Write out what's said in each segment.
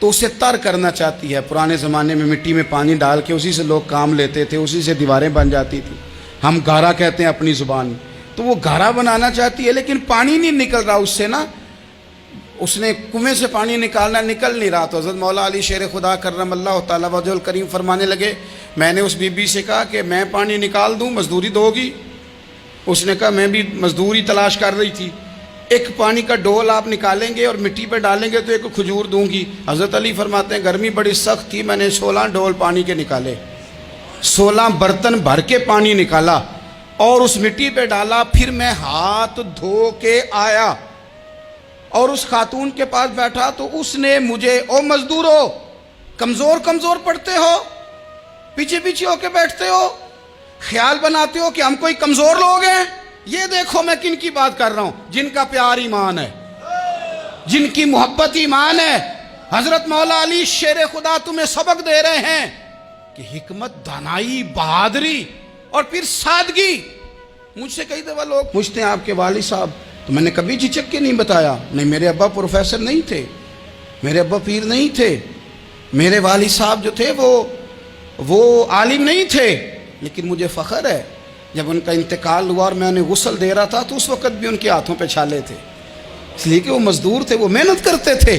تو اسے تر کرنا چاہتی ہے. پرانے زمانے میں مٹی میں پانی ڈال کے اسی سے لوگ کام لیتے تھے, اسی سے دیواریں بن جاتی تھیں. ہم گارا کہتے ہیں اپنی زبان میں. تو وہ گارا بنانا چاہتی ہے لیکن پانی نہیں نکل رہا اس سے نا. اس نے کنویں سے پانی نکالنا, نکل نہیں رہا. تو حضرت مولا علی شیر خدا کرم اللہ تعالیٰ وجہ الکریم فرمانے لگے, میں نے اس بی بی سے کہا کہ میں پانی نکال دوں, مزدوری دو گی؟ اس نے کہا میں بھی مزدوری تلاش کر رہی تھی. ایک پانی کا ڈول آپ نکالیں گے اور مٹی پہ ڈالیں گے تو ایک کھجور دوں گی. حضرت علی فرماتے ہیں گرمی بڑی سخت تھی, میں نے 16 ڈول پانی کے نکالے, 16 برتن بھر کے پانی نکالا اور اس مٹی پہ ڈالا. پھر میں ہاتھ دھو کے آیا اور اس خاتون کے پاس بیٹھا تو اس نے مجھے, او مزدورو کمزور کمزور پڑتے ہو, پیچھے پیچھے ہو کے بیٹھتے ہو, خیال بناتے ہو کہ ہم کوئی کمزور لوگ ہیں. یہ دیکھو میں کن کی بات کر رہا ہوں, جن کا پیار ایمان ہے, جن کی محبت ایمان ہے. حضرت مولا علی شیر خدا تمہیں سبق دے رہے ہیں کہ حکمت, دانائی, بہادری اور پھر سادگی. مجھ سے کئی دفعہ لوگ پوچھتے ہیں آپ کے والد صاحب, تو میں نے کبھی جھجک کے نہیں بتایا, نہیں میرے ابا پروفیسر نہیں تھے, میرے ابا پیر نہیں تھے, میرے والد صاحب جو تھے وہ عالم نہیں تھے. لیکن مجھے فخر ہے جب ان کا انتقال ہوا اور میں انہیں غسل دے رہا تھا تو اس وقت بھی ان کے ہاتھوں پہ چھالے تھے, اس لیے کہ وہ مزدور تھے, وہ محنت کرتے تھے.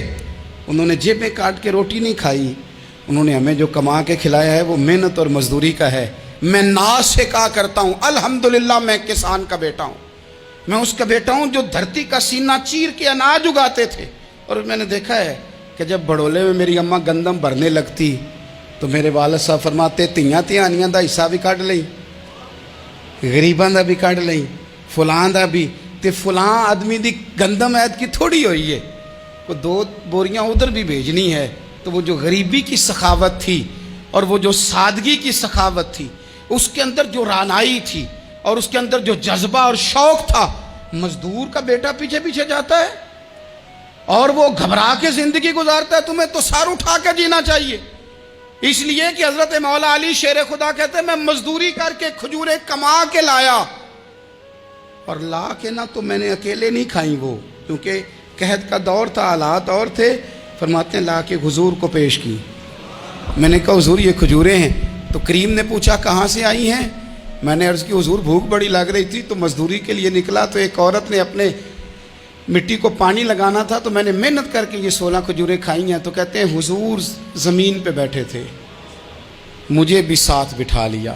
انہوں نے جیبیں کاٹ کے روٹی نہیں کھائی, انہوں نے ہمیں جو کما کے کھلایا ہے وہ محنت اور مزدوری کا ہے. میں ناز سے کہا کرتا ہوں الحمدللہ میں کسان کا بیٹا ہوں, میں اس کا بیٹا ہوں جو دھرتی کا سینہ چیر کے اناج اگاتے تھے. اور میں نے دیکھا ہے کہ جب بڑولے میں میری اماں گندم بھرنے لگتی تو میرے والد صاحب فرماتے تیاں تیانیاں دا حصہ بھی کٹ لئی, غریباں دا بھی کٹ لئی, فلاں دا بھی. تے فلاں آدمی دی گندم عید کی تھوڑی ہوئی ہے, وہ 2 بوریاں ادھر بھی بھیجنی ہے. تو وہ جو غریبی کی سخاوت تھی اور وہ جو سادگی کی سخاوت تھی, اس کے اندر جو رانائی تھی اور اس کے اندر جو جذبہ اور شوق تھا, مزدور کا بیٹا پیچھے پیچھے جاتا ہے اور وہ گھبرا کے زندگی گزارتا ہے. تمہیں تو سر اٹھا کے جینا چاہیے. اس لیے کہ حضرت مولا علی شیر خدا کہتے ہیں میں مزدوری کر کے کھجوریں کما کے لایا, اور لا کے نہ تو میں نے اکیلے نہیں کھائیں وہ, کیونکہ قحط کا دور تھا, حالات اور تھے. فرماتے ہیں لا کے حضور کو پیش کی. میں نے کہا حضور یہ کھجوریں ہیں. تو کریم نے پوچھا کہاں سے آئی ہیں؟ میں نے عرض کی حضور بھوک بڑی لگ رہی تھی تو مزدوری کے لیے نکلا, تو ایک عورت نے اپنے مٹی کو پانی لگانا تھا تو میں نے محنت کر کے یہ 16 کھجوریں کھائی ہیں. تو کہتے ہیں حضور زمین پہ بیٹھے تھے, مجھے بھی ساتھ بٹھا لیا,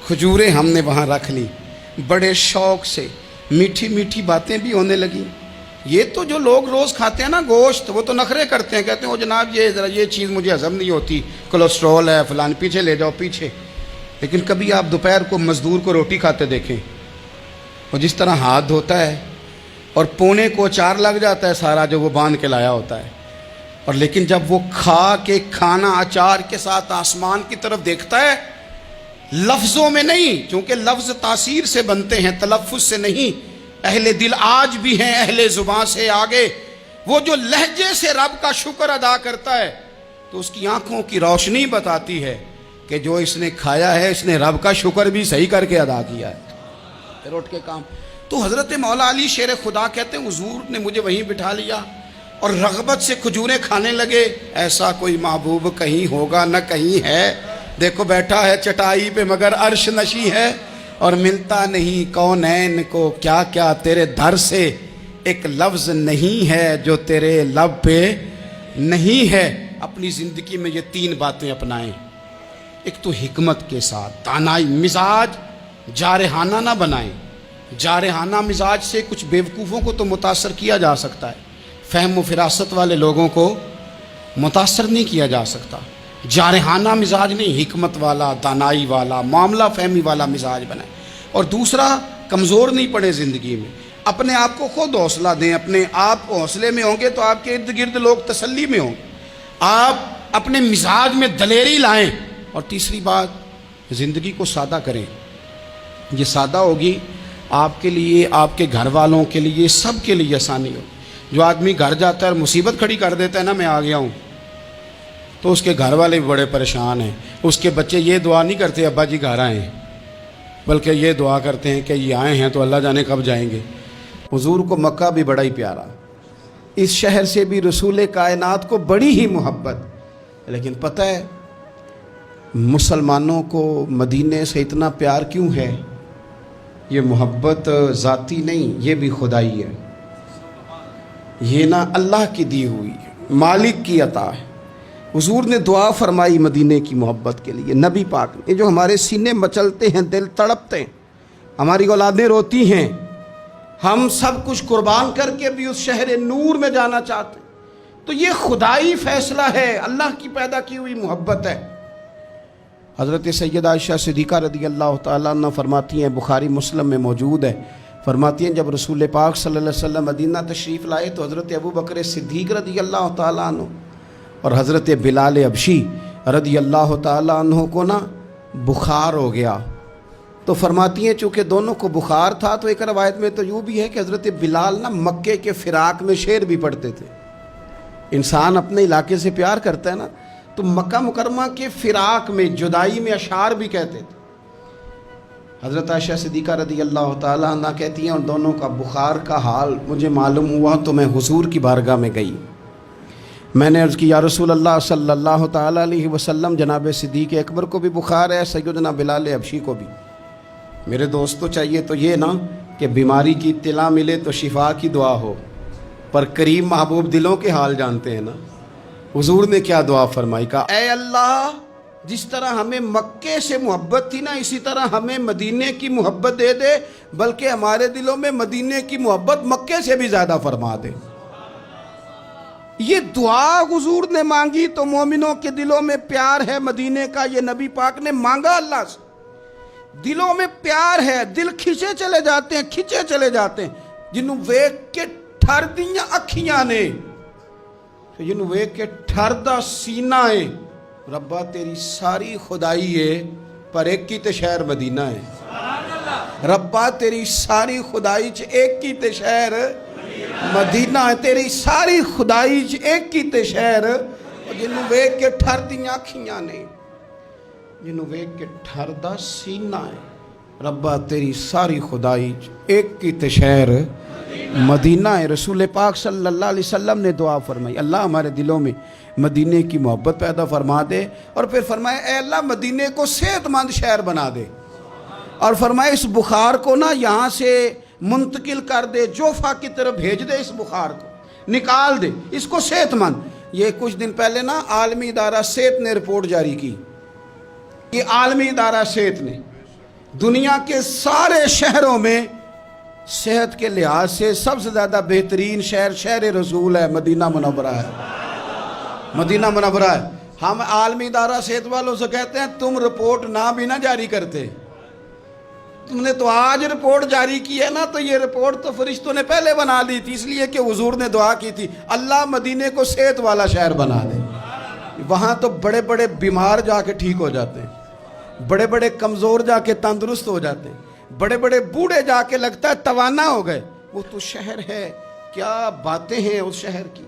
کھجوریں ہم نے وہاں رکھ لی, بڑے شوق سے میٹھی میٹھی باتیں بھی ہونے لگیں. یہ تو جو لوگ روز کھاتے ہیں نا گوشت, وہ تو نخرے کرتے ہیں, کہتے ہیں وہ جناب یہ ذرا یہ چیز مجھے ہضم نہیں ہوتی, کولیسٹرول ہے فلان, پیچھے لے جاؤ پیچھے. لیکن کبھی آپ دوپہر کو مزدور کو روٹی کھاتے دیکھیں, وہ جس طرح ہاتھ دھوتا ہے اور پونے کو 4 لگ جاتا ہے سارا جو وہ باندھ کے لایا ہوتا ہے, اور لیکن جب وہ کھا کے کھانا اچار کے ساتھ آسمان کی طرف دیکھتا ہے, لفظوں میں نہیں, چونکہ لفظ تاثیر سے بنتے ہیں تلفظ سے نہیں. اہل دل آج بھی ہیں اہل زبان سے آگے. وہ جو لہجے سے رب کا شکر ادا کرتا ہے تو اس کی آنکھوں کی روشنی بتاتی ہے کہ جو اس نے کھایا ہے اس نے رب کا شکر بھی صحیح کر کے ادا کیا ہے. پھر اٹھ کے کام. تو حضرت مولا علی شیر خدا کہتے ہیں حضور نے مجھے وہیں بٹھا لیا اور رغبت سے کھجوریں کھانے لگے. ایسا کوئی محبوب کہیں ہوگا نہ کہیں ہے, دیکھو بیٹھا ہے چٹائی پہ مگر عرش نشی ہے, اور ملتا نہیں کونین کو کیا کیا تیرے در سے, ایک لفظ نہیں ہے جو تیرے لب پہ نہیں ہے. اپنی زندگی میں یہ 3 باتیں اپنائیں. ایک تو حکمت کے ساتھ دانائی, مزاج جارحانہ نہ بنائیں. جارحانہ مزاج سے کچھ بیوقوفوں کو تو متاثر کیا جا سکتا ہے, فہم و فراست والے لوگوں کو متاثر نہیں کیا جا سکتا. جارحانہ مزاج نہیں, حکمت والا, دانائی والا, معاملہ فہمی والا مزاج بنائیں. اور دوسرا, کمزور نہیں پڑے زندگی میں, اپنے آپ کو خود حوصلہ دیں. اپنے آپ حوصلے میں ہوں گے تو آپ کے ارد گرد لوگ تسلی میں ہوں گے. آپ اپنے مزاج میں دلیری لائیں. اور تیسری بات, زندگی کو سادہ کریں. یہ سادہ ہوگی آپ کے لیے, آپ کے گھر والوں کے لیے, سب کے لیے آسانی ہو. جو آدمی گھر جاتا ہے اور مصیبت کھڑی کر دیتا ہے نا میں آ گیا ہوں, تو اس کے گھر والے بھی بڑے پریشان ہیں. اس کے بچے یہ دعا نہیں کرتے ابا جی گھر آئیں, بلکہ یہ دعا کرتے ہیں کہ یہ آئے ہیں تو اللہ جانے کب جائیں گے. حضور کو مکہ بھی بڑا ہی پیارا, اس شہر سے بھی رسول کائنات کو بڑی ہی محبت. لیکن پتہ ہے مسلمانوں کو مدینے سے اتنا پیار کیوں ہے؟ یہ محبت ذاتی نہیں، یہ بھی خدائی ہے. یہ نہ اللہ کی دی ہوئی ہے، مالک کی عطا ہے. حضور نے دعا فرمائی مدینے کی محبت کے لیے. نبی پاک نے، جو ہمارے سینے مچلتے ہیں، دل تڑپتے ہیں، ہماری اولادیں روتی ہیں، ہم سب کچھ قربان کر کے بھی اس شہر نور میں جانا چاہتے ہیں. تو یہ خدائی فیصلہ ہے، اللہ کی پیدا کی ہوئی محبت ہے. حضرت سیدہ عائشہ صدیقہ رضی اللہ تعالیٰ عنہ فرماتی ہیں، بخاری مسلم میں موجود ہے، فرماتی ہیں جب رسول پاک صلی اللہ علیہ وسلم مدینہ تشریف لائے تو حضرت ابو بکر صدیق رضی اللہ تعالیٰ عنہ اور حضرت بلال حبشی رضی اللہ تعالیٰ عنہ کو نا بخار ہو گیا. تو فرماتی ہیں چونکہ دونوں کو بخار تھا تو ایک روایت میں تو یوں بھی ہے کہ حضرت بلال نا مکے کے فراق میں شعر بھی پڑھتے تھے. انسان اپنے علاقے سے پیار کرتا ہے نا، تو مکہ مکرمہ کے فراق میں، جدائی میں اشعار بھی کہتے تھے. حضرت عائشہ صدیقہ رضی اللہ تعالیٰ عنہ کہتی ہیں اور دونوں کا بخار کا حال مجھے معلوم ہوا تو میں حضور کی بارگاہ میں گئی. میں نے عرض کی یا رسول اللہ صلی اللہ تعالیٰ علیہ وسلم، جناب صدیق اکبر کو بھی بخار ہے، سیدنا بلال حبشی کو بھی. میرے دوستو چاہیے تو یہ نا کہ بیماری کی اطلاع ملے تو شفا کی دعا ہو، پر کریم محبوب دلوں کے حال جانتے ہیں نا. حضور نے کیا دعا فرمائی؟ کہا اے اللہ، جس طرح ہمیں مکے سے محبت تھی نا، اسی طرح ہمیں مدینے کی محبت دے دے، بلکہ ہمارے دلوں میں مدینے کی محبت مکے سے بھی زیادہ فرما دے. یہ دعا حضور نے مانگی تو مومنوں کے دلوں میں پیار ہے مدینے کا. یہ نبی پاک نے مانگا اللہ سے، دلوں میں پیار ہے، دل کھچے چلے جاتے ہیں جنہوں ویک کے ٹھر دیاں اکھیاں نے، جنہوں ویک کے ٹھر دا سینہ ہے. ربا تیری ساری خدائی ہے پر ایک کی تے شہر مدینہ ہے. ربا تیری ساری خدائی چ ایک کی تے شہر مدینہ ہے. تیری ساری خدائی چ ایک کی تے شہر، جنہوں ویک کے ٹھر دیاں اکھیاں نے، جنہوں ویک کے ٹھر دا سینہ ہے. ربا تیری ساری خدائی چ ایک کی تے شہر مدینہ ہے. رسول پاک صلی اللہ علیہ وسلم نے دعا فرمائی، اللہ ہمارے دلوں میں مدینے کی محبت پیدا فرما دے. اور پھر فرمائے اے اللہ مدینے کو صحت مند شہر بنا دے، اور فرمائے اس بخار کو نا یہاں سے منتقل کر دے، جوفا کی طرف بھیج دے، اس بخار کو نکال دے، اس کو صحت مند. یہ کچھ دن پہلے نا عالمی ادارہ صحت نے رپورٹ جاری کی. یہ عالمی ادارہ صحت نے دنیا کے سارے شہروں میں صحت کے لحاظ سے سب سے زیادہ بہترین شہر شہر رسول ہے، مدینہ منورہ ہے. مدینہ منورہ ہے. ہم عالمی ادارہ صحت والوں سے کہتے ہیں تم رپورٹ نہ بھی نہ جاری کرتے، تم نے تو آج رپورٹ جاری کی ہے نا، تو یہ رپورٹ تو فرشتوں نے پہلے بنا لی تھی، اس لیے کہ حضور نے دعا کی تھی اللہ مدینے کو صحت والا شہر بنا دے. وہاں تو بڑے بڑے بیمار جا کے ٹھیک ہو جاتے ہیں، بڑے بڑے کمزور جا کے تندرست ہو جاتے ہیں، بڑے بڑے بوڑھے جا کے لگتا ہے توانا ہو گئے. وہ تو شہر ہے، کیا باتیں ہیں اس شہر کی.